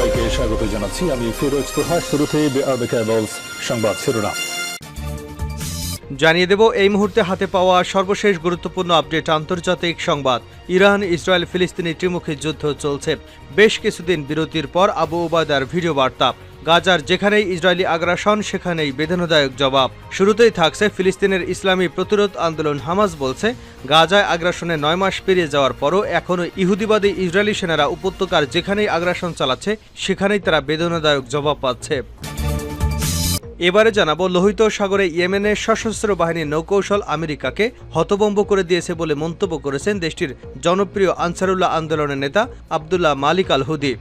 সবাইকে স্বাগত জানাচ্ছি। আমি ফিরোজ তোহা। শুরুতেই সংবাদ শিরোনাম জানিয়ে দেব এই মুহূর্তে হাতে পাওয়া সর্বশেষ গুরুত্বপূর্ণ আপডেট। আন্তর্জাতিক সংবাদ। ইরান ইসরায়েল ফিলিস্তিনি ত্রিমুখী যুদ্ধ চলছে। বেশ কিছুদিন বিরতির পর আবু উবায়দার ভিডিও বার্তা। গাজার যেখানেই ইসরায়েলি আগ্রাসন সেখানেই বেদনাদায়ক জবাব। শুরুতেই থাকছে ফিলিস্তিনের ইসলামী প্রতিরোধ আন্দোলন হামাস বলছে, গাজায় আগ্রাসনে ৯ মাস পেরিয়ে যাওয়ার পরও এখনও ইহুদিবাদী ইসরায়েলি সেনারা উপত্যকার যেখানেই আগ্রাসন চালাচ্ছে সেখানেই তারা বেদনাদায়ক জবাব পাচ্ছে। এবারে জানাবো, লোহিত সাগরে ইয়েমেনের সশস্ত্র বাহিনীর নৌকৌশল আমেরিকাকে হতভম্ব করে দিয়েছে বলে মন্তব্য করেছেন দেশটির জনপ্রিয় আনসারুল্লাহ আন্দোলনের নেতা আবদুল্লাহ মালিক আল হুদি।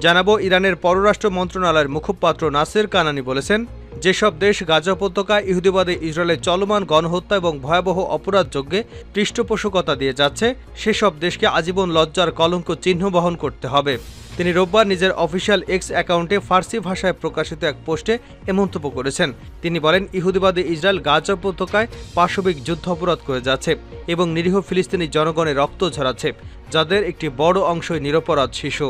জানাবো, ইরানের পররাষ্ট্র মন্ত্রণালয়ের মুখপাত্র নাসের কানানি বলেছেন, যেসব দেশ গাজা উপত্যকায় ইহুদিবাদী ইসরায়েলের চলমান গণহত্যা এবং ভয়াবহ অপরাধযজ্ঞে পৃষ্ঠপোষকতা দিয়ে যাচ্ছে সেসব দেশকে আজীবন লজ্জার কলঙ্ক চিহ্ন বহন করতে হবে। তিনি রোববার নিজের অফিসিয়াল এক্স অ্যাকাউন্টে ফার্সি ভাষায় প্রকাশিত এক পোস্টে এ মন্তব্য করেছেন। তিনি বলেন, ইহুদিবাদী ইসরায়েল গাজা উপত্যকায় পাশবিক যুদ্ধ অপরাধ করে যাচ্ছে এবং নিরীহ ফিলিস্তিনি জনগণের রক্ত ঝরাচ্ছে, যাদের একটি বড় অংশই নিরপরাধ শিশু।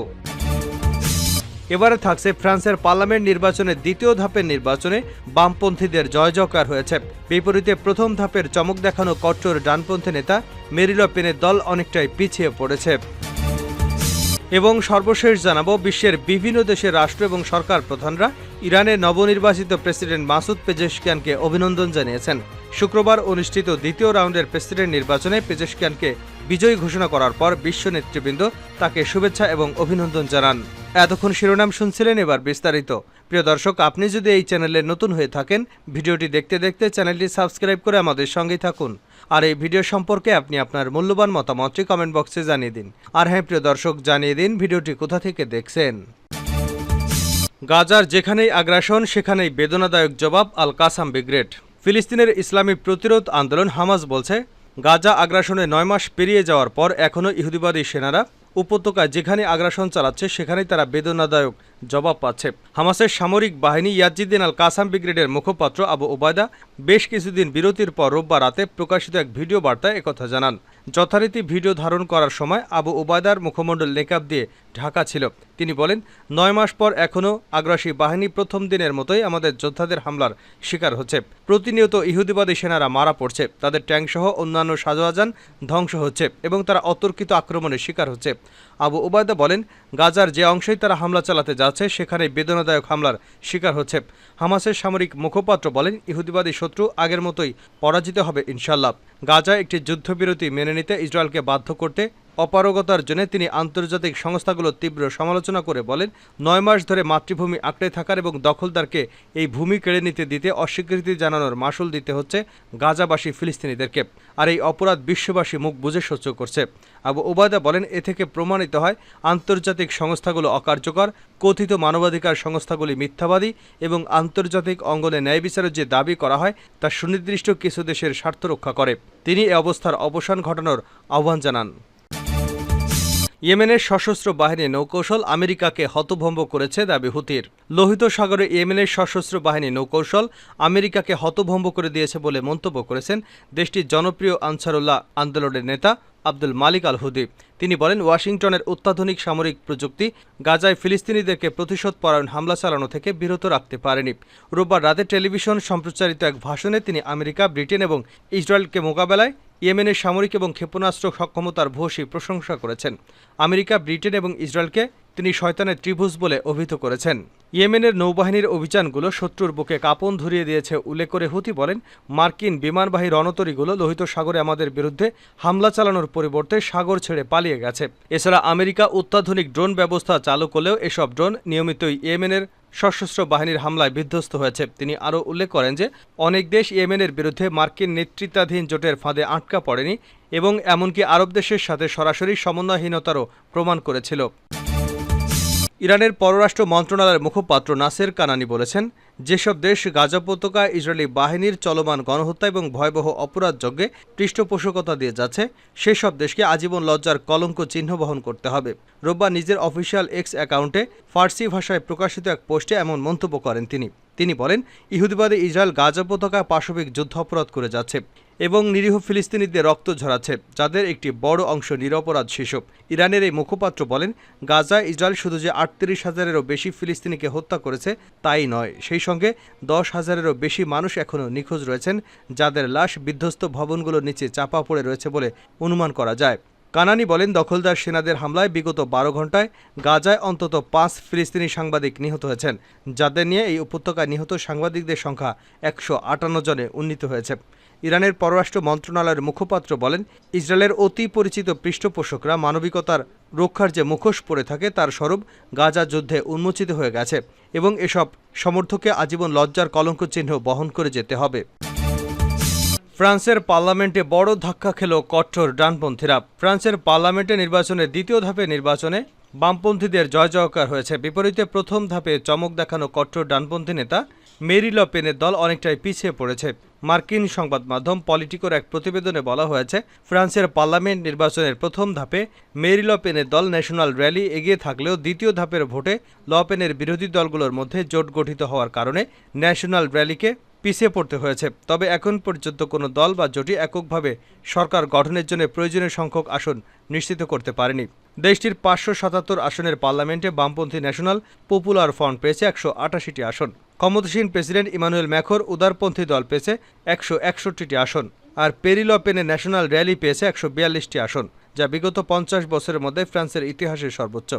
এবারে থাকছে ফ্রান্সের পার্লামেন্ট নির্বাচনের দ্বিতীয় ধাপের নির্বাচনে বামপন্থীদের জয়জয়কার হয়েছে। বিপরীতে প্রথম ধাপের চমক দেখানো কট্টর ডানপন্থী নেতা মেরি লে পেনের দল অনেকটাই পিছিয়ে পড়েছে। এবং সর্বশেষ জানাবো, বিশ্বের বিভিন্ন দেশের রাষ্ট্র এবং সরকার প্রধানরা ইরানের নবনির্বাচিত প্রেসিডেন্ট মাসুদ পেজেশকিয়ানকে অভিনন্দন জানিয়েছেন। শুক্রবার অনুষ্ঠিত দ্বিতীয় রাউন্ডের প্রেসিডেন্ট নির্বাচনে পেজেশকিয়ানকে বিজয়ী ঘোষণা করার পর বিশ্ব নেতৃবৃন্দ তাকে শুভেচ্ছা এবং অভিনন্দন জানান। এতক্ষণ শিরোনাম শুনছিলেন, এবার বিস্তারিত। প্রিয় দর্শক, আপনি যদি এই চ্যানেলে নতুন হয়ে থাকেন, ভিডিওটি দেখতে দেখতে চ্যানেলটি সাবস্ক্রাইব করে আমাদের সঙ্গেই থাকুন। আর এই ভিডিও সম্পর্কে আপনি আপনার মূল্যবান মতামতটি কমেন্ট বক্সে জানিয়ে দিন। আর হ্যাঁ প্রিয় দর্শক, জানিয়ে দিন ভিডিওটি কোথা থেকে দেখছেন। গাজার যেখানেই আগ্রাসন সেখানেই বেদনাদায়ক জবাব, আল কাসাম ব্রিগেড। ফিলিস্তিনের ইসলামী প্রতিরোধ আন্দোলন হামাস বলছে, গাজা আগ্রাসনে ৯ মাস পেরিয়ে যাওয়ার পর এখনও ইহুদিবাদী সেনারা উপত্যকায় যেখানে আগ্রাসন চালাচ্ছে সেখানেই তারা বেদনাদায়ক জবাব পাচ্ছে। হামাসের সামরিক বাহিনী ইয়াজিদ্দিন আল কাসাম ব্রিগেডের মুখপাত্র আবু উবায়দা বেশ কিছুদিন বিরতির পর রোববার রাতে প্রকাশিত এক ভিডিও বার্তায় একথা জানান। যথারীতি ভিডিও ধারণ করার সময় আবু উবায়দার মুখমণ্ডল নেকাব দিয়ে ঢাকা ছিল। তিনি বলেন, ৯ মাস পর এখনও আগ্রাসী বাহিনী প্রথম দিনের মতোই আমাদের যোদ্ধাদের হামলার শিকার হচ্ছে। প্রতিনিয়ত ইহুদিবাদী সেনারা মারা পড়ছে, তাদের ট্যাঙ্কসহ অন্যান্য সাজোয়াজান ধ্বংস হচ্ছে এবং তারা অতর্কিত আক্রমণের শিকার হচ্ছে। আবু উবায়দা বলেন, গাজার যে অংশেই তারা হামলা চালাতে যাচ্ছে সেখানে বেদনাদায়ক হামলার শিকার হচ্ছে। হামাসের সামরিক মুখপাত্র বলেন, ইহুদিবাদী শত্রু আগের মতোই পরাজিত হবে ইনশাল্লাহ। গাজায় একটি যুদ্ধবিরতি মেনে নিতে ইসরায়েলকে বাধ্য করতে অপারগতার জন্য তিনি আন্তর্জাতিক সংস্থাগুলোর তীব্র সমালোচনা করে বলেন, ৯ মাস ধরে মাতৃভূমি আঁকড়ে থাকার এবং দখলদারকে এই ভূমি কেড়ে নিতে দিতে অস্বীকৃতি জানানোর মাসুল দিতে হচ্ছে গাজাবাসী ফিলিস্তিনিদেরকে। আর এই অপরাধ বিশ্ববাসী মুখ বুজে সহ্য করছে। আবু উবায়দা বলেন, এ থেকে প্রমাণিত হয় আন্তর্জাতিক সংস্থাগুলো অকার্যকর, কথিত মানবাধিকার সংস্থাগুলি মিথ্যাবাদী এবং আন্তর্জাতিক অঙ্গনে ন্যায় বিচারের যে দাবি করা হয় তা সুনির্দিষ্ট কিছু দেশের স্বার্থ রক্ষা করে। তিনি এ অবস্থার অবসান ঘটানোর আহ্বান জানান। ইয়েমেনের সশস্ত্র বাহিনীর নৌকৌশল আমেরিকাকে হতভম্ব করেছে দাবি হুতির। লোহিত সাগরে ইয়েমেনের সশস্ত্র বাহিনীর নৌকৌশল আমেরিকাকে হতভম্ব করে দিয়েছে বলে মন্তব্য করেছেন দেশটির জনপ্রিয় আনসারুল্লাহ আন্দোলনের নেতা আব্দুল মালিক আল হুদি। তিনি বলেন, ওয়াশিংটনের অত্যাধুনিক সামরিক প্রযুক্তি গাজায় ফিলিস্তিনিদেরকে প্রতিশোধপরায়ণ হামলা চালানো থেকে বিরত রাখতে পারেনি। রোববার রাতে টেলিভিশন সম্প্রচারিত এক ভাষণে তিনি আমেরিকা, ব্রিটেন এবং ইসরায়েলকে মোকাবেলায় ইয়েমেনের সামরিক এবং ক্ষেপণাস্ত্র সক্ষমতার ভূয়সী প্রশংসা করেছেন। আমেরিকা, ব্রিটেন এবং ইসরায়েলকে তিনি শয়তানের ত্রিভুজ বলে অভিহিত করেছেন। ইয়েমেনের নৌবাহিনীর অভিযানগুলো শত্রুর বুকে কাঁপন ধরিয়ে দিয়েছে উল্লেখ করে হুতি বলেন, মার্কিন বিমানবাহী রণতরীগুলো লোহিত সাগরে আমাদের বিরুদ্ধে হামলা চালানোর পরিবর্তে সাগর ছেড়ে পালিয়ে গেছে। এছাড়া আমেরিকা অত্যাধুনিক ড্রোন ব্যবস্থা চালু করলেও এসব ড্রোন নিয়মিতই ইয়েমেনের সশস্ত্র বাহিনীর হামলায় বিধ্বস্ত হয়েছে। তিনি আরও উল্লেখ করেন যে অনেক দেশ ইয়েমেনের বিরুদ্ধে মার্কিন নেতৃত্বাধীন জোটের ফাঁদে আটকা পড়েনি এবং এমনকি আরব দেশের সাথে সরাসরি সমন্বয়হীনতারও প্রমাণ করেছিল। ইরানের পররাষ্ট্র মন্ত্রণালয়ের মুখপাত্র নাসের কানানি বলেছেন, যেসব দেশ গাজা উপত্যকায় ইসরায়েলি বাহিনীর চলমান গণহত্যা এবং ভয়াবহ অপরাধযজ্ঞে পৃষ্ঠপোষকতা দিয়ে যাচ্ছে সেসব দেশকে আজীবন লজ্জার কলঙ্ক চিহ্ন বহন করতে হবে। রোববার নিজের অফিসিয়াল এক্স অ্যাকাউন্টে ফার্সি ভাষায় প্রকাশিত এক পোস্টে এমন মন্তব্য করেন তিনি। তিনি বলেন, ইহুদিবাদী ইসরায়েল গাজা উপত্যকায় পাশবিক যুদ্ধাপরাধ করে যাচ্ছে এবং নিরীহ ফিলিস্তিনিদের রক্ত ঝরাচ্ছে, যাদের একটি বড় অংশ নিরপরাধ শিশু। ইরানের এই মুখপাত্র বলেন, গাজায় ইসরায়েল শুধু যে ৩৮,০০০-এরও বেশি ফিলিস্তিনিকে হত্যা করেছে তাই নয়, সেই সঙ্গে ১০,০০০-এরও বেশি মানুষ এখনও নিখোঁজ রয়েছেন, যাদের লাশ বিধ্বস্ত ভবনগুলোর নিচে চাপা পড়ে রয়েছে বলে অনুমান করা যায়। কানানি বলেন, দখলদার সেনাদের হামলায় বিগত ১২ ঘণ্টায় গাজায় অন্তত ৫ ফিলিস্তিনি সাংবাদিক নিহত হয়েছেন, যাদের নিয়ে এই উপত্যকায় নিহত সাংবাদিকদের সংখ্যা ১৫৮ জনে উন্নীত হয়েছে। ইরানের পররাষ্ট্র মন্ত্রণালয়ের মুখপাত্র বলেন, ইসরায়েলের অতি পরিচিত পৃষ্ঠপোষকরা মানবিকতার রক্ষার যে মুখোশ পরে থাকে তার স্বরূপ গাজা যুদ্ধে উন্মোচিত হয়ে গেছে এবং এসব সমর্থককে আজীবন লজ্জার কলঙ্ক চিহ্ন বহন করে যেতে হবে। ফ্রান্সের পার্লামেন্টে বড় ধাক্কা খেল কট্টর ডানপন্থীরা। ফ্রান্সের পার্লামেন্টে নির্বাচনের দ্বিতীয় ধাপে নির্বাচনে বামপন্থীদের জয় জয়কার হয়েছে। বিপরীতে প্রথম ধাপে চমক দেখানো কট্টর ডানপন্থী নেতা মেরি ল পেনের দল অনেকটাই পিছিয়ে পড়েছে। মার্কিন সংবাদ মাধ্যম পলিটিকোর এক প্রতিবেদনে বলা হয়েছে, ফ্রান্সের পার্লামেন্ট নির্বাচনের প্রথম ধাপে মেরি ল পেনের দল ন্যাশনাল র্যালি এগিয়ে থাকলেও দ্বিতীয় ধাপের ভোটে ল পেনের বিরোধী দলগুলোর মধ্যে জোট গঠিত হওয়ার কারণে ন্যাশনাল র্যালিকে পিছিয়ে পড়তে হয়েছে। তবে এখন পর্যন্ত কোনো দল বা জোটই এককভাবে সরকার গঠনের জন্য প্রয়োজনীয় সংখ্যক আসন নিশ্চিত করতে পারেনি। দেশটির ৫৭৭ আসনের পার্লামেন্টে বামপন্থী ন্যাশনাল পপুলার ফ্রন্ট পেয়েছে ১৮৮টি আসন। ক্ষমতাসীন প্রেসিডেন্ট ইমানুয়েল ম্যাখর উদারপন্থী দল পেয়েছে ১৬১টি আসন, আর পেরি ল পেনের ন্যাশনাল র্যালি পেয়েছে ১৪২টি আসন, যা বিগত ৫০ বছরের মধ্যে ফ্রান্সের ইতিহাসের সর্বোচ্চ।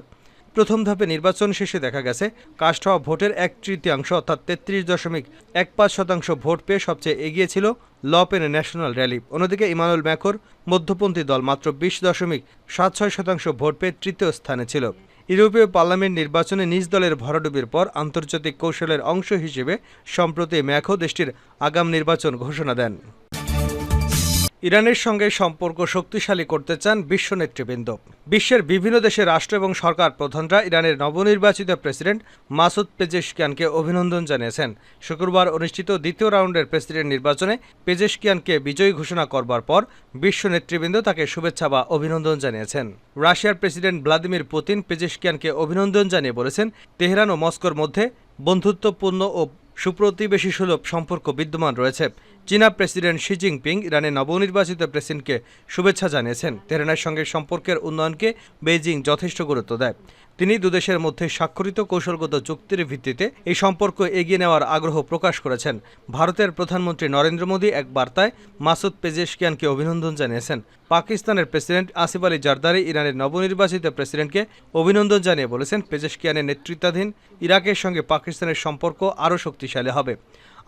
প্রথম ধাপে নির্বাচন শেষে দেখা গেছে, কাস্ট হওয়া ভোটের ১/৩ অর্থাৎ ৩৩.১৫% ভোট পেয়ে সবচেয়ে এগিয়ে ছিল ল পেনের ন্যাশনাল র্যালি। অন্যদিকে ইমানুয়েল ম্যাখর মধ্যপন্থী দল মাত্র ২০.৭৬% ভোট পেয়ে তৃতীয় স্থানে ছিল। ইউরোপীয় পার্লামেন্ট নির্বাচনে নিজ দলের ভরাডুবির পর আন্তর্জাতিক কৌশলের অংশ হিসেবে সম্প্রতি ম্যাখর দেশটির আগাম নির্বাচন ঘোষণা দেন। ইরানের সঙ্গে সম্পর্ক শক্তিশালী করতে চান বিশ্ব নেতৃবৃন্দ। বিশ্বের বিভিন্ন দেশের রাষ্ট্র এবং সরকার প্রধানরা ইরানের নবনির্বাচিত প্রেসিডেন্ট মাসুদ পেজেশকিয়ানকে অভিনন্দন জানিয়েছেন। শুক্রবার অনুষ্ঠিত দ্বিতীয় রাউন্ডের প্রেসিডেন্ট নির্বাচনে পেজেশকিয়ানকে বিজয়ী ঘোষণা করবার পর বিশ্ব নেতৃবৃন্দ তাকে শুভেচ্ছা বা অভিনন্দন জানিয়েছেন। রাশিয়ার প্রেসিডেন্ট ভ্লাদিমির পুতিন পেজেশকিয়ানকে অভিনন্দন জানিয়ে বলেছেন, তেহরান ও মস্কোর মধ্যে বন্ধুত্বপূর্ণ ও সুপ্রতিবেশী সুলভ সম্পর্ক বিদ্যমান রয়েছে। চীনা প্রেসিডেন্ট শি জিনপিং ইরানের নবনির্বাচিত প্রেসিডেন্টকে শুভেচ্ছা জানিয়েছেন। তেহরানের সঙ্গে সম্পর্কের উন্নয়নকে বেইজিং যথেষ্ট গুরুত্ব দেয়। তিনি দুদেশের মধ্যে স্বাক্ষরিত কৌশলগত চুক্তির ভিত্তিতে এই সম্পর্ক এগিয়ে নেওয়ার আগ্রহ প্রকাশ করেছেন। ভারতের প্রধানমন্ত্রী নরেন্দ্র মোদী এক বার্তায় মাসুদ পেজেশকিয়ানকে অভিনন্দন জানিয়েছেন। পাকিস্তানের প্রেসিডেন্ট আসিফ আলী জারদারি ইরানের নবনির্বাচিত প্রেসিডেন্টকে অভিনন্দন জানিয়ে বলেছেন, পেজেশকিয়ানের নেতৃত্বাধীন ইরাকের সঙ্গে পাকিস্তানের সম্পর্ক আরও শক্তিশালী হবে।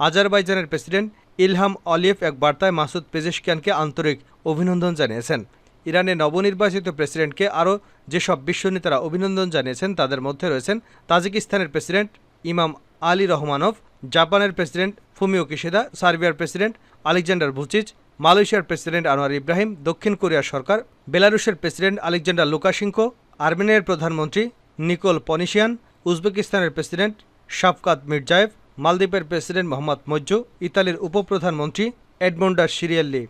আজারবাইজানের প্রেসিডেন্ট ইলহাম আলিয়েভ এক বার্তায় মাসুদ পেজেশকিয়ানকে আন্তরিক অভিনন্দন জানিয়েছেন। ইরানের নবনির্বাচিত প্রেসিডেন্টকে আরও যেসব বিশ্ব নেতারা অভিনন্দন জানিয়েছেন তাদের মধ্যে রয়েছেন তাজিকিস্তানের প্রেসিডেন্ট ইমাম আলী রহমানভ, জাপানের প্রেসিডেন্ট ফুমিও কিশিদা, সার্বিয়ার প্রেসিডেন্ট আলেকজান্ডার ভুচিচ, মালয়েশিয়ার প্রেসিডেন্ট আনোয়ার ইব্রাহিম, দক্ষিণ কোরিয়ার সরকার, বেলারুশের প্রেসিডেন্ট আলেকজান্ডার লুকাশেঙ্কো, আর্মেনিয়ার প্রধানমন্ত্রী নিকোল পনিশিয়ান, উজবেকিস্তানের প্রেসিডেন্ট শাফকাত মির্জায়েভ, মালদ্বীপের প্রেসিডেন্ট মোহাম্মদ মজ্জু, ইতালির উপপ্রধানমন্ত্রী এডমন্ডা সিরিয়েল্লি।